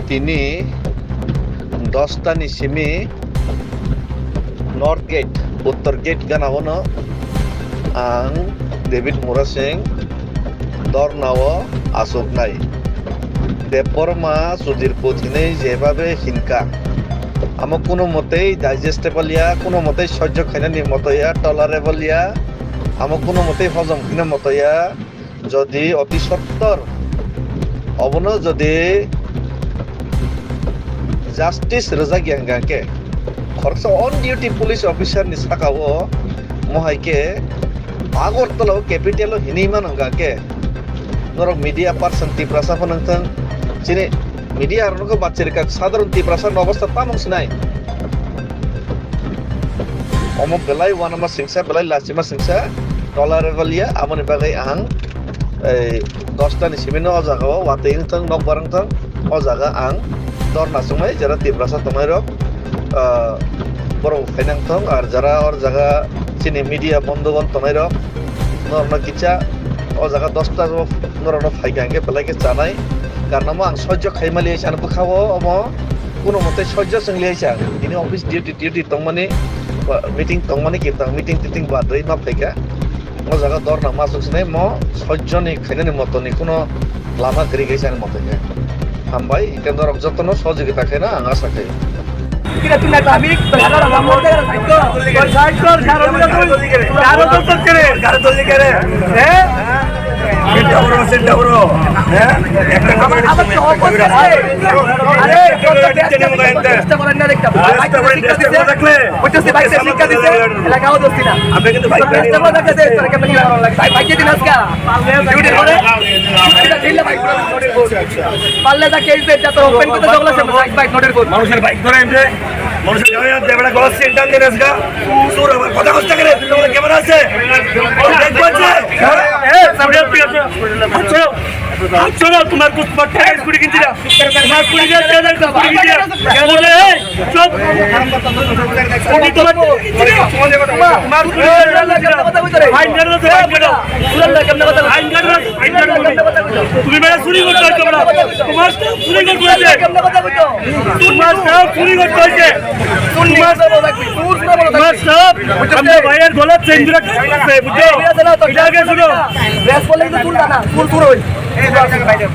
তিনি 10টা simi North Gate Uttar Gate ganawono ang David Murasing dornawo asoknai Debbarma Sudhir পথিনে যেভাবে হিনকা আমার কোনো মতেই ডাইজেস্টেবল ইয়া কোনো মতেই সহ্য খাইনানি মতো ইয়া টলারেবল ইয়া আমার কোনো মতেই হজম খাইনা মতো ইয়া যদি অতি সত্তর অবন যদি জাস্টিস রেজা গিয়াঙ্গাকে খরচ অন ডিউটি পুলিশ অফিসার নি সাকাও মহাইকে আগরতলা ক্যাপিটাল হিনিমান হঙ্গাকে নরক মিডিয়া পার্সন তিপ্রাসা ফনংথং চিনি মিডিয়া আরনকে বাচ্চারিকা সাধারণ তিপ্রাসার অবস্থা তামং সিনাই অমক বেলাই ওয়ানামা সিংসা বেলাই লাসিমা সিংসা টলারেবলিয়া আমনি বাগাই আং এই 10টা সিমিনো অজাগাও ওয়াতেইং থং নক বারাং থং অজাগা আং দরনা সুমাই যারা তিপ্রাসা তমাইরক বড় ফাইনাং থং আর যারা ওর জায়গা চিনি মিডিয়া বন্ধুগণ তমাইরক নরনা কিচা ও জায়গা 10টা নরনা ফাইগাঙ্গে বেলাইকে চানাই কারণ আং সহ্য খাইমালি আইসান বখাও অম কোনো মতে সহ্য সঙ্গলি আইসান ইনি অফিস ডিউটি তংমানি মিটিং তংমানি কিতাং মিটিং টিটিং বাদই মা ফাইকা ও জায়গা দরনা মাসুকসনাই ম সহ্যনি খাইনানি মতনি কোনো লামা গরি গাইসান মতকে হামবাই কেন্দ্র যত্ন সহযোগিতা খাইনা আং আশা খাই Kira tu nak ambil berada dalam motor cycle karo doli kere Senta bro একটা আমার আবার তো অপোজ আছে আরে চেষ্টা করেন না দেখতে দেখলে ওইটাতে বাইক শিক্ষা দিতে লাগাও দোস্তি না আপনি কিন্তু বাইক চেষ্টা করে দেখতে তোর কেমন ভালো লাগে বাইক দিন আজকে ডিউটি করে এটা দিলে বাইক পারলে দা কেস দে তো ওপেন করতে জগলা সে বাইক নোটের কোড মানুষের বাইক ধরে এমনি মানুষের গাড়ি দেবড়া গলস সেন্টার দেন আজকে সুর আমার কথা কষ্ট করে তোমার কেমন আছে দেখবাছে সামনে আছে আচ্ছা তোমার কুছ মটকা স্কুটি কিনছিলা তোমার স্কুটি দিয়ে দে স্কুটি দিয়ে কেন বলে চুপ স্কুটি তোমার তোমার কথা কইতরে ফাইন গাড়ি তো ফাইন গাড়ি সুরল কেমন কথা ফাইন গাড়ি তুমি মেরা চুরি করতে তোমরা তোমার চুরি করতে কেমন কথা কইতো তোমার সব চুরি করতে হইছে তোমার সব আমরা ভাইয়ের গলা চেঞ্জ রাখতে বুঝছো এটা আগে শুনো রেস বলে কিন্তু তুলটা না তুল হই এই বাইরে